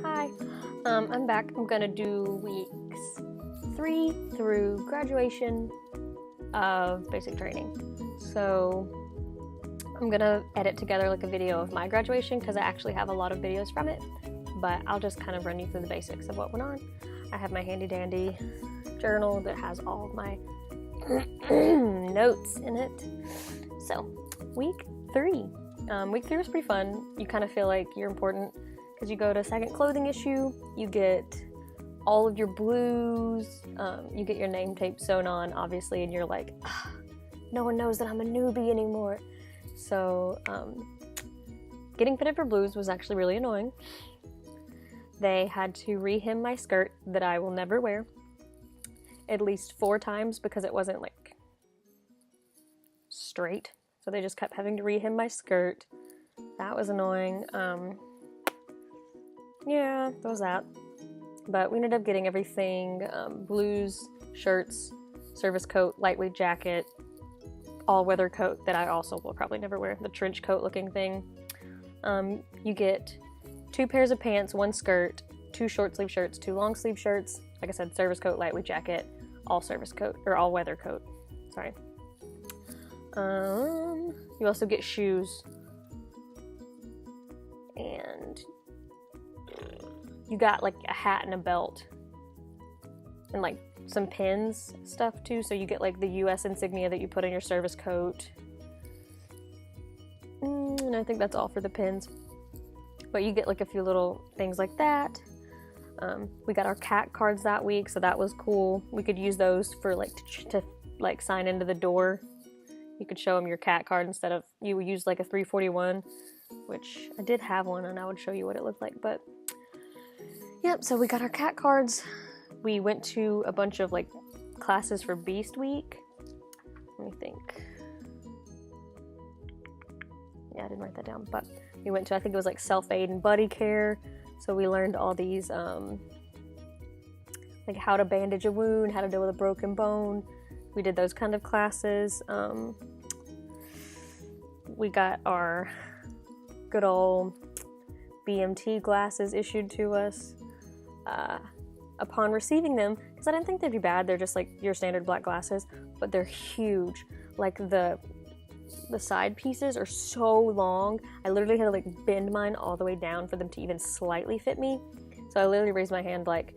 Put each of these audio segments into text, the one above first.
Hi, I'm back. I'm gonna do weeks 3 through graduation of basic training. So I'm gonna edit together like a video of my graduation because I actually have a lot of videos from it, but I'll just kind of run you through the basics of what went on. I have my handy dandy journal that has all of my notes in it. So week 3. Week 3 was pretty fun. You kind of feel like you're important because you go to second clothing issue, you get all of your blues, you get your name tape sewn on, obviously, and you're like, no one knows that I'm a newbie anymore. So getting fitted for blues was actually really annoying. They had to rehem my skirt that I will never wear at least 4 times because it wasn't like straight. So they just kept having to rehem my skirt. That was annoying. Yeah, that was that. But we ended up getting everything, blues, shirts, service coat, lightweight jacket, all-weather coat that I also will probably never wear, the trench coat looking thing. You get 2 pairs of pants, 1 skirt, 2 short sleeve shirts, 2 long sleeve shirts, like I said, service coat, lightweight jacket, all service coat, or all weather coat, sorry. You also get shoes, and you got like a hat and a belt, and like some pins stuff too, so you get like the US insignia that you put on your service coat, and I think that's all for the pins, but you get like a few little things like that. We got our CAT cards that week, so that was cool. We could use those for like to like sign into the door. You could show them your CAT card instead of, you would use like a 341, which I did have one and I would show you what it looked like, but yep, so we got our CAT cards. We went to a bunch of like classes for Beast Week. Let me think. Yeah, I didn't write that down, but we went to, I think it was like self-aid and buddy care. So we learned all these, like how to bandage a wound, how to deal with a broken bone. We did those kind of classes. We got our good old Bmt glasses issued to us. Upon receiving them, because I didn't think they'd be bad, they're just like your standard black glasses, but they're huge. Like the side pieces are so long, I literally had to like bend mine all the way down for them to even slightly fit me. So I literally raised my hand like,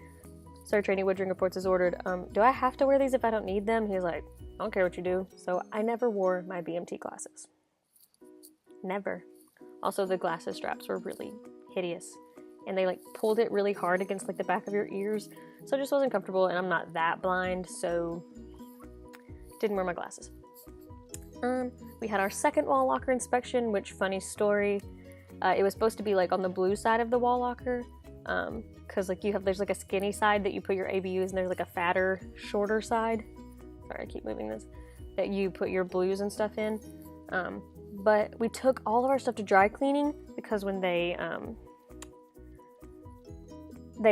"Sir, training Woodring reports is ordered. Do I have to wear these if I don't need them?" He's like, "I don't care what you do." So I never wore my Bmt glasses. Never. Also, the glasses straps were really hideous, and they like pulled it really hard against like the back of your ears, so it just wasn't comfortable, and I'm not that blind, so didn't wear my glasses. We had our second wall locker inspection, which, funny story, it was supposed to be like on the blue side of the wall locker, because like there's like a skinny side that you put your ABUs, and there's like a fatter, shorter side. Sorry, I keep moving this. That you put your blues and stuff in. But we took all of our stuff to dry cleaning because when they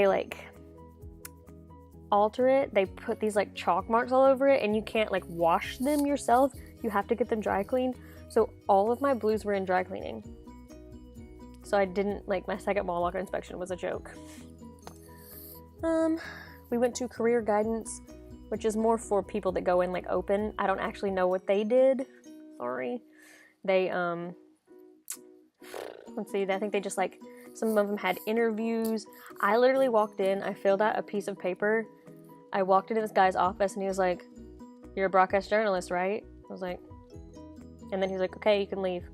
like alter it, they put these like chalk marks all over it, and you can't like wash them yourself. You have to get them dry cleaned. So all of my blues were in dry cleaning. So I didn't, like, my second wall locker inspection was a joke. We went to career guidance, which is more for people that go in like open. I don't actually know what they did. Sorry. They, let's see, I think they just like, some of them had interviews. I literally walked in, I filled out a piece of paper. I walked into this guy's office and he was like, "You're a broadcast journalist, right?" I was like, and then he was like, "Okay, you can leave."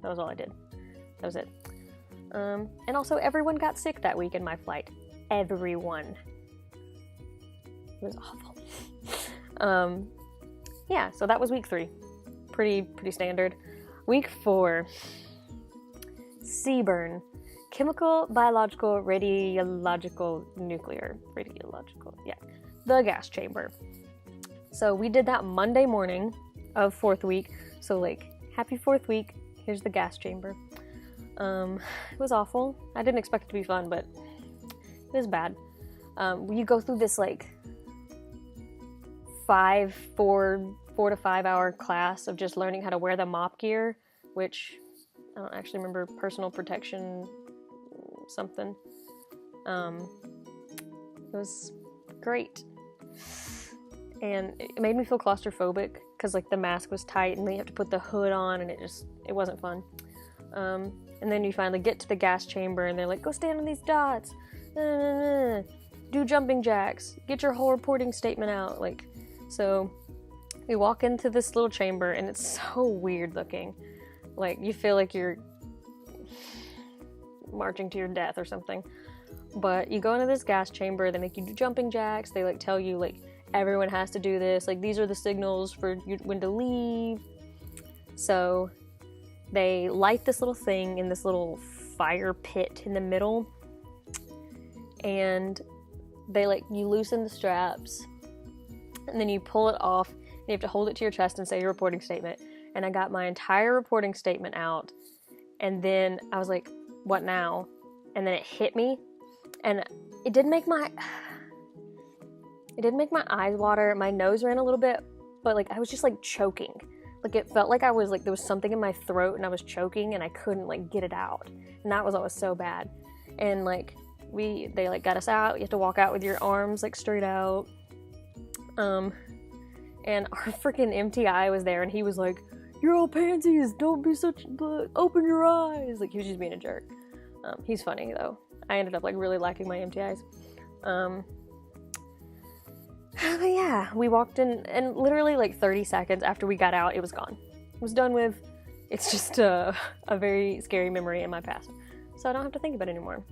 That was all I did. That was it. And also everyone got sick that week in my flight. Everyone. It was awful. Yeah, so that was week 3. Pretty standard. Week 4. CBRN. Chemical, biological, radiological, nuclear. Radiological, yeah. The gas chamber. So we did that Monday morning of 4th week. So like, happy 4th week. Here's the gas chamber. It was awful. I didn't expect it to be fun, but it was bad. You go through this like 4 to 5 hour class of just learning how to wear the mop gear, which I don't actually remember, personal protection something. It was great. And it made me feel claustrophobic because like the mask was tight and then you have to put the hood on and it wasn't fun. And then you finally get to the gas chamber and they're like, go stand on these dots, do jumping jacks, get your whole reporting statement out. Like, so we walk into this little chamber and it's so weird looking. Like you feel like you're marching to your death or something. But you go into this gas chamber, they make you do jumping jacks, they like tell you like everyone has to do this, like these are the signals for you when to leave. So they light this little thing in this little fire pit in the middle, and they like, you loosen the straps and then you pull it off and you have to hold it to your chest and say your reporting statement. And I got my entire reporting statement out and then I was like, what now? And then it hit me and it did make my eyes water. My nose ran a little bit, but like I was just like choking. Like it felt like I was like, there was something in my throat and I was choking and I couldn't like get it out. And that was always so bad. And like they like got us out. You have to walk out with your arms like straight out. And our freaking MTI was there and he was like, you're all pansies, don't be such, open your eyes. Like he was just being a jerk. He's funny though. I ended up like really liking my MTIs. But yeah, we walked in and literally like 30 seconds after we got out, it was gone. It was done with. It's just a very scary memory in my past. So I don't have to think about it anymore.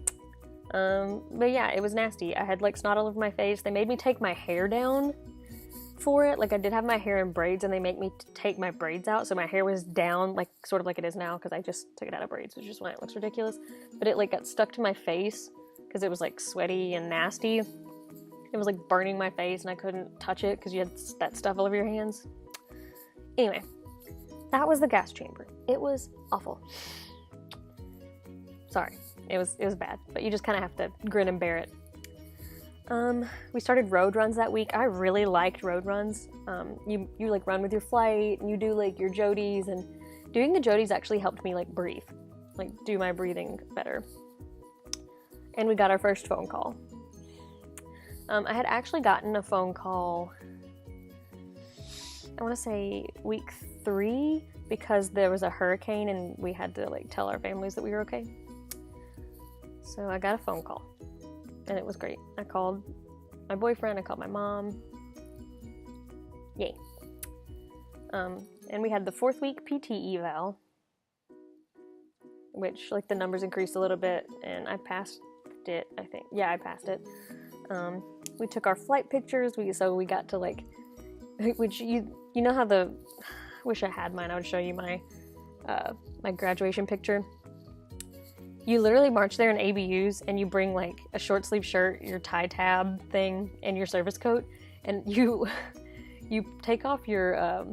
But yeah, it was nasty. I had like snot all over my face. They made me take my hair down for it. Like I did have my hair in braids and they make me take my braids out. So my hair was down like sort of like it is now because I just took it out of braids, which is why it looks ridiculous. But it like got stuck to my face because it was like sweaty and nasty. It was like burning my face and I couldn't touch it because you had that stuff all over your hands. Anyway, that was the gas chamber. It was awful. Sorry, it was bad, but you just kind of have to grin and bear it. We started road runs that week. I really liked road runs. You like run with your flight and you do like your jodies, and doing the jodies actually helped me like breathe, like do my breathing better. And we got our first phone call. I had actually gotten a phone call, I want to say week 3, because there was a hurricane and we had to like tell our families that we were okay. So I got a phone call and it was great. I called my boyfriend, I called my mom. Yay. And we had the 4th week PT eval, which like the numbers increased a little bit and I passed it, I think. Yeah, I passed it. We took our flight pictures, so we got to like, which you know how wish I had mine, I would show you my graduation picture. You literally march there in ABUs and you bring like a short sleeve shirt, your tie tab thing, and your service coat, and you take off your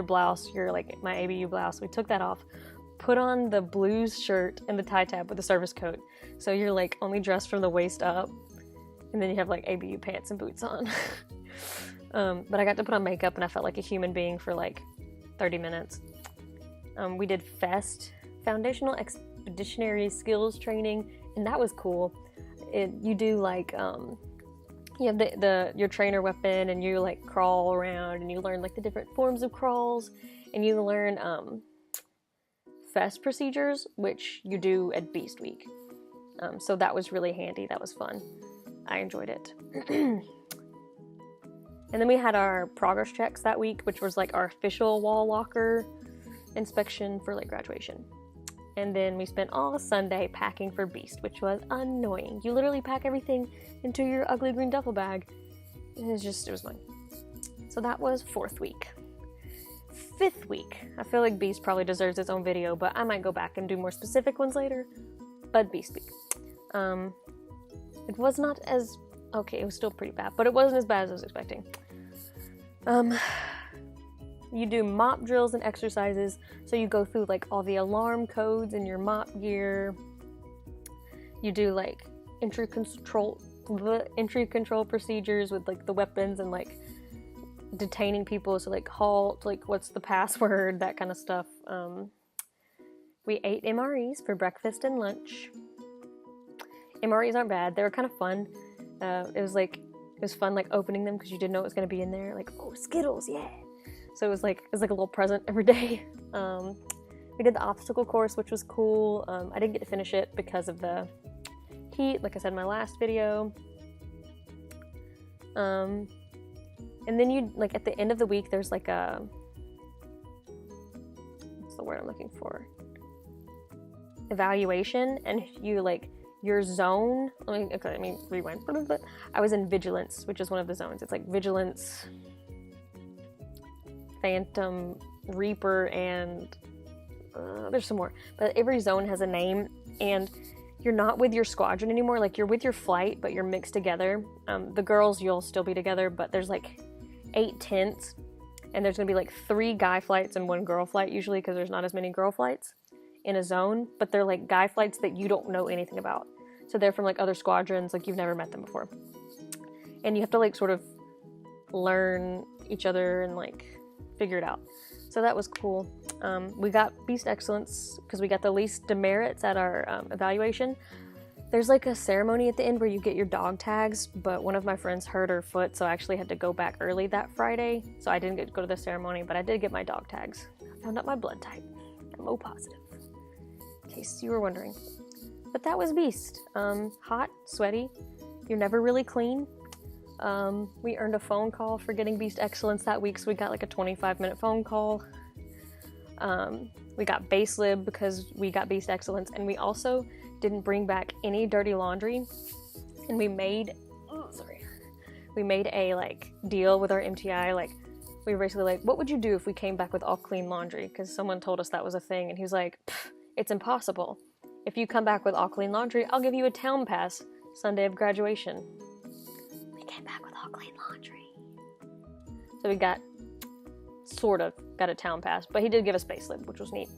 blouse, your like my ABU blouse. We took that off, put on the blues shirt and the tie tab with the service coat, so you're like only dressed from the waist up. And then you have like ABU pants and boots on. But I got to put on makeup and I felt like a human being for like 30 minutes. We did FEST, Foundational Expeditionary Skills Training, and that was cool. You do like, you have your trainer weapon and you like crawl around and you learn like the different forms of crawls and you learn FEST procedures, which you do at Beast Week. So that was really handy, that was fun. I enjoyed it. And then we had our progress checks that week, which was like our official wall locker inspection for like graduation. And then we spent all Sunday packing for Beast, which was annoying. You literally pack everything into your ugly green duffel bag. And it was fun. So that was 4th week. 5th week. I feel like Beast probably deserves its own video, but I might go back and do more specific ones later. But Beast week. It was not as, okay, it was still pretty bad, but it wasn't as bad as I was expecting. You do mop drills and exercises, so you go through like all the alarm codes in your mop gear. You do like entry control procedures with like the weapons and like detaining people, so like halt, like what's the password, that kind of stuff. We ate MREs for breakfast and lunch. MREs aren't bad. They were kind of fun. It was fun like opening them because you didn't know what was going to be in there. Like, oh, Skittles, yeah. So it was like a little present every day. We did the obstacle course, which was cool. I didn't get to finish it because of the heat, like I said in my last video. And then you, like, at the end of the week, there's like a, what's the word I'm looking for? Evaluation, and you, like, your zone, let me rewind. I was in Vigilance, which is one of the zones. It's like Vigilance, Phantom, Reaper, and there's some more. But every zone has a name, and you're not with your squadron anymore. Like, you're with your flight, but you're mixed together. The girls, you'll still be together, but there's like 8 tents, and there's gonna be like 3 guy flights and 1 girl flight usually, because there's not as many girl flights in a zone, but they're like guy flights that you don't know anything about. So they're from like other squadrons, like you've never met them before. And you have to like sort of learn each other and like figure it out. So that was cool. We got Beast Excellence because we got the least demerits at our evaluation. There's like a ceremony at the end where you get your dog tags, but one of my friends hurt her foot, so I actually had to go back early that Friday. So I didn't get to go to the ceremony, but I did get my dog tags. I found out my blood type. I'm O positive, in case you were wondering. But that was Beast. Hot, sweaty. You're never really clean. We earned a phone call for getting Beast Excellence that week, so we got like a 25-minute phone call. We got base lib because we got Beast Excellence, and we also didn't bring back any dirty laundry, and we made a like deal with our MTI. Like, we were basically like, what would you do if we came back with all clean laundry? Because someone told us that was a thing, and he was like, it's impossible. If you come back with all clean laundry, I'll give you a town pass Sunday of graduation. We came back with all clean laundry. So we sort of got a town pass, but he did give us base lib, which was neat.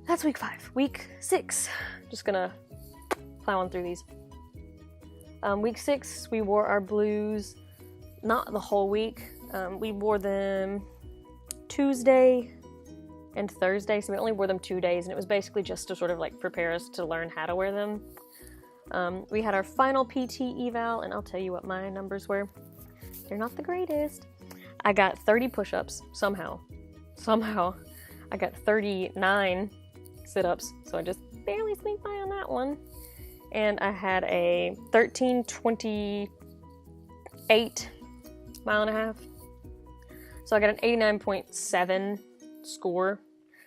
That's week 5. Week 6, just gonna plow on through these. Week 6, we wore our blues, not the whole week. We wore them Tuesday and Thursday, so we only wore them 2 days, and it was basically just to sort of like prepare us to learn how to wear them. We had our final PT eval, and I'll tell you what my numbers were. They're not the greatest. I got 30 push-ups, somehow. I got 39 sit-ups, so I just barely sneaked by on that one. And I had a 13:28 mile and a half. So I got an 89.7 score.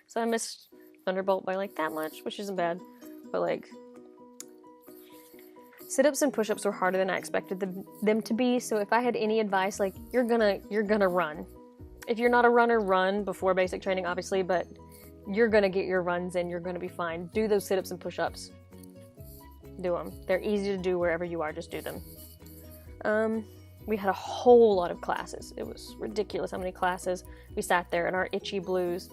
So I missed Thunderbolt by like that much, which isn't bad. But like, sit-ups and push-ups were harder than I expected them to be. So if I had any advice, like, you're gonna run. If you're not a runner, run before basic training, obviously, but you're gonna get your runs in, you're gonna be fine. Do those sit-ups and push-ups. Do them. They're easy to do wherever you are, just do them. We had a whole lot of classes. It was ridiculous how many classes. We sat there in our itchy blues.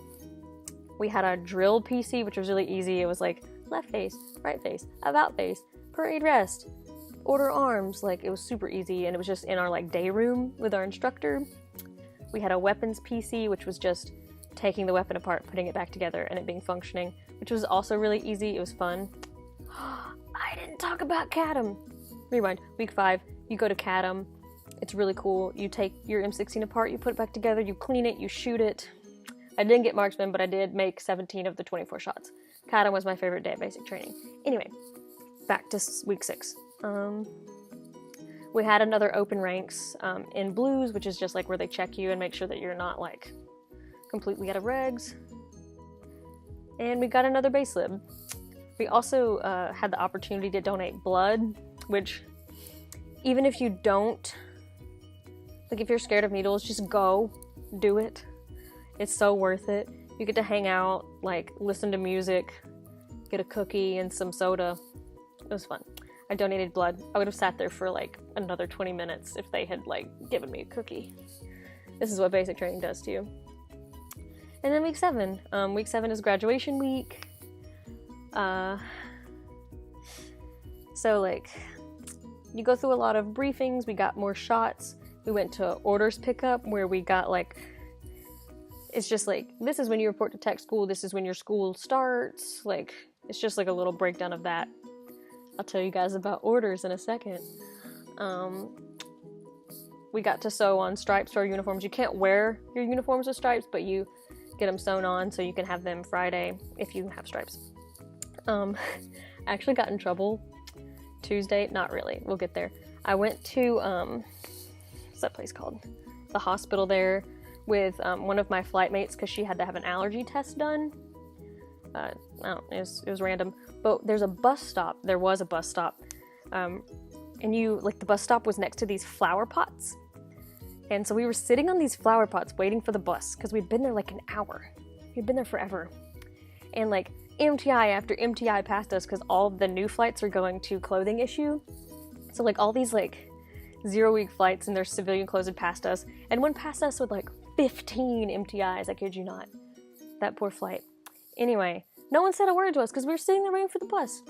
We had a drill PC, which was really easy. It was like left face, right face, about face, parade rest, order arms. Like, it was super easy, and it was just in our like day room with our instructor. We had a weapons PC, which was just taking the weapon apart, putting it back together, and it being functioning, which was also really easy. It was fun. I didn't talk about CADM. Rewind. Week 5, you go to CADM. It's really cool. You take your M16 apart, you put it back together, you clean it, you shoot it. I didn't get marksman, but I did make 17 of the 24 shots. CADM was my favorite day of basic training. Anyway, back to week 6. We had another open ranks in blues, which is just like where they check you and make sure that you're not like completely out of regs. And we got another base lib. We also had the opportunity to donate blood, which even if you don't, like, if you're scared of needles, just go do it. It's so worth it. You get to hang out, like, listen to music, get a cookie and some soda. It was fun. I donated blood. I would have sat there for like another 20 minutes if they had like given me a cookie. This is what basic training does to you. And then week 7. Week 7 is graduation week. So like, you go through a lot of briefings. We got more shots. We went to orders pickup where we got like, it's just like, this is when you report to tech school. This is when your school starts. Like, it's just like a little breakdown of that. I'll tell you guys about orders in a second. We got to sew on stripes for our uniforms. You can't wear your uniforms with stripes, but you get them sewn on so you can have them Friday if you have stripes. I actually got in trouble Tuesday. Not really. We'll get there. I went to, what's that place called? The hospital there with one of my flight mates because she had to have an allergy test done. I don't know, it was random. But there's a bus stop. There was a bus stop. And the bus stop was next to these flower pots. And so we were sitting on these flower pots waiting for the bus because we'd been there like an hour. We'd been there forever. And like MTI after MTI passed us because all of the new flights are going to clothing issue. So like all these like 0-week flights in their civilian clothes had passed us. And one passed us with like 15 MTIs, I kid you not. That poor flight. Anyway, no one said a word to us because we were sitting there waiting for the bus.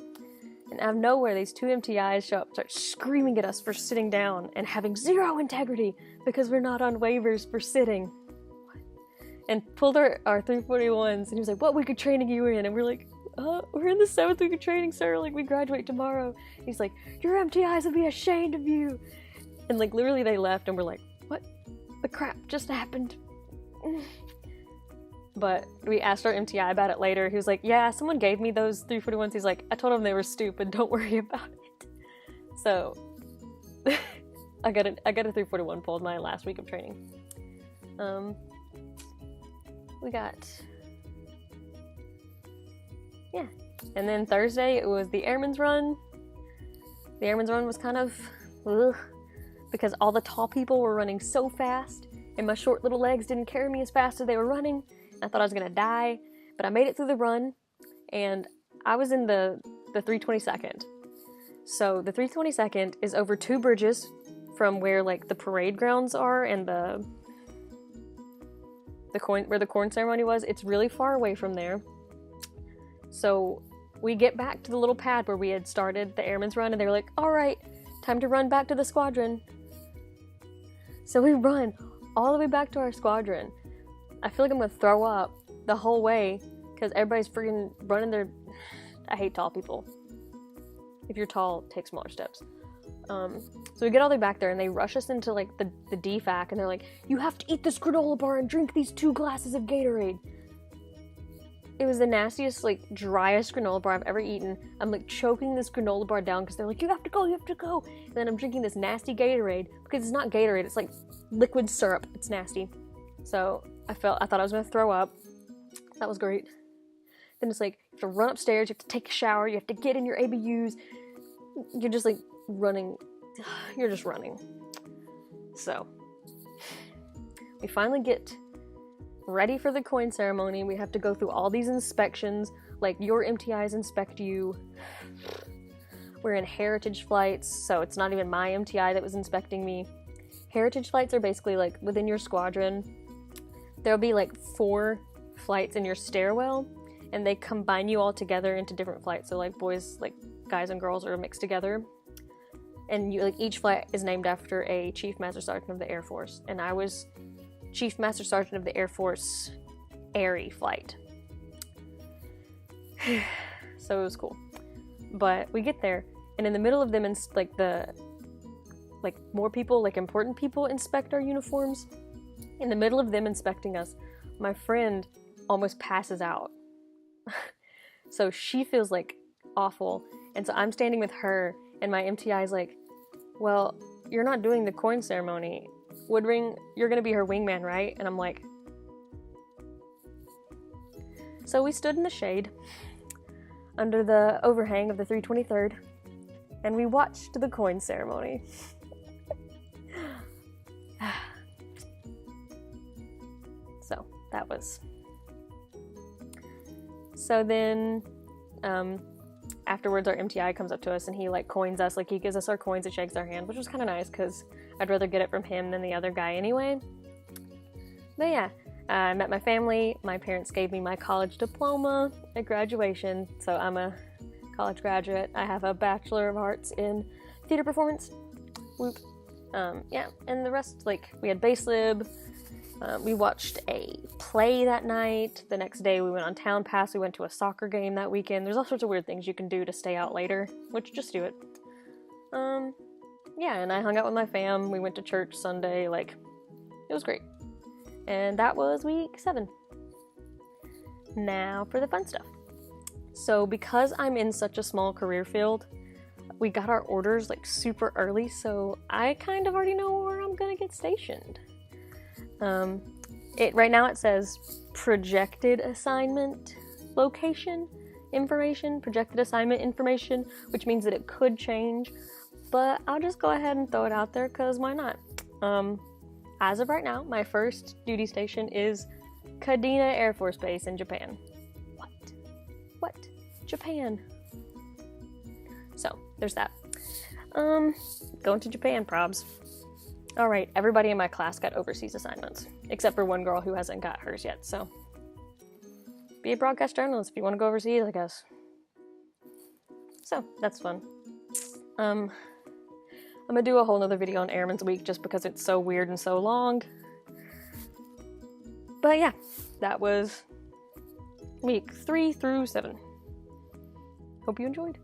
And out of nowhere, these 2 MTIs show up, start screaming at us for sitting down and having zero integrity because we're not on waivers for sitting. And pulled our 341s, and he was like, "What week of training are you in?" And we're like, "We're in the 7th week of training, sir. Like, we graduate tomorrow." And he's like, "Your MTIs will be ashamed of you." And like, literally they left, and we're like, "What the crap just happened?" But we asked our MTI about it later. He was like, "Yeah, someone gave me those 341s. He's like, "I told them they were stupid. Don't worry about it." So, I got a 341 pulled my last week of training. We got... Yeah. And then Thursday, it was the Airman's Run. The Airman's Run was kind of... Ugh, because all the tall people were running so fast, and my short little legs didn't carry me as fast as they were running. I thought I was gonna die, but I made it through the run, and I was in the 322nd. So the 322nd is over 2 bridges from where like the parade grounds are and where the corn ceremony was. It's really far away from there. So we get back to the little pad where we had started the Airman's Run, and they were like, "All right, time to run back to the squadron." So we run all the way back to our squadron. I feel like I'm gonna throw up the whole way because everybody's freaking running their... I hate tall people. If you're tall, take smaller steps. So we get all the way back there, and they rush us into like the DFAC, and they're like, "You have to eat this granola bar and drink these 2 glasses of Gatorade." It was the nastiest, like, driest granola bar I've ever eaten. I'm like choking this granola bar down because they're like, you have to go. And then I'm drinking this nasty Gatorade because it's not Gatorade, it's like liquid syrup. It's nasty. So I thought I was gonna throw up. That was great. Then it's like, you have to run upstairs, you have to take a shower, you have to get in your ABUs. You're just like running. You're just running. So we finally get ready for the coin ceremony. We have to go through all these inspections. Like, your MTIs inspect you. We're in heritage flights, so it's not even my MTI that was inspecting me. Heritage flights are basically like within your squadron. There'll be like 4 flights in your stairwell, and they combine you all together into different flights. So like boys, like guys and girls are mixed together. And you, like, each flight is named after a Chief Master Sergeant of the Air Force. And I was Chief Master Sergeant of the Air Force Airy flight. So it was cool. But we get there, and in the middle of them, more people, like important people, inspect our uniforms. In the middle of them inspecting us, my friend almost passes out. So she feels like awful, and so I'm standing with her, and my MTI is like, "Well, you're not doing the coin ceremony. Woodring, you're gonna be her wingman, right?" And I'm like... So we stood in the shade under the overhang of the 323rd, and we watched the coin ceremony. So that was... So then, afterwards our MTI comes up to us, and he like coins us, like he gives us our coins and shakes our hand, which was kind of nice because I'd rather get it from him than the other guy anyway. But yeah, I met my family. My parents gave me my college diploma at graduation, so I'm a college graduate. I have a Bachelor of Arts in Theater Performance. Whoop. Yeah, and the rest, like, we had base lib, We watched a play that night. The next day we went on Town Pass. We went to a soccer game that weekend. There's all sorts of weird things you can do to stay out later, which just do it. Yeah, and I hung out with my fam. We went to church Sunday. Like, it was great. And that was week 7. Now for the fun stuff. So because I'm in such a small career field, we got our orders like super early, so I kind of already know where I'm gonna get stationed. Right now it says projected assignment location information, projected assignment information, which means that it could change, but I'll just go ahead and throw it out there because why not? As of right now, my first duty station is Kadena Air Force Base in Japan. What? Japan. So, there's that. Going to Japan, probs. Alright, everybody in my class got overseas assignments, except for one girl who hasn't got hers yet, so. Be a broadcast journalist if you want to go overseas, I guess. So, that's fun. I'm gonna do a whole nother video on Airman's Week just because it's so weird and so long. But yeah, that was week 3 through 7. Hope you enjoyed.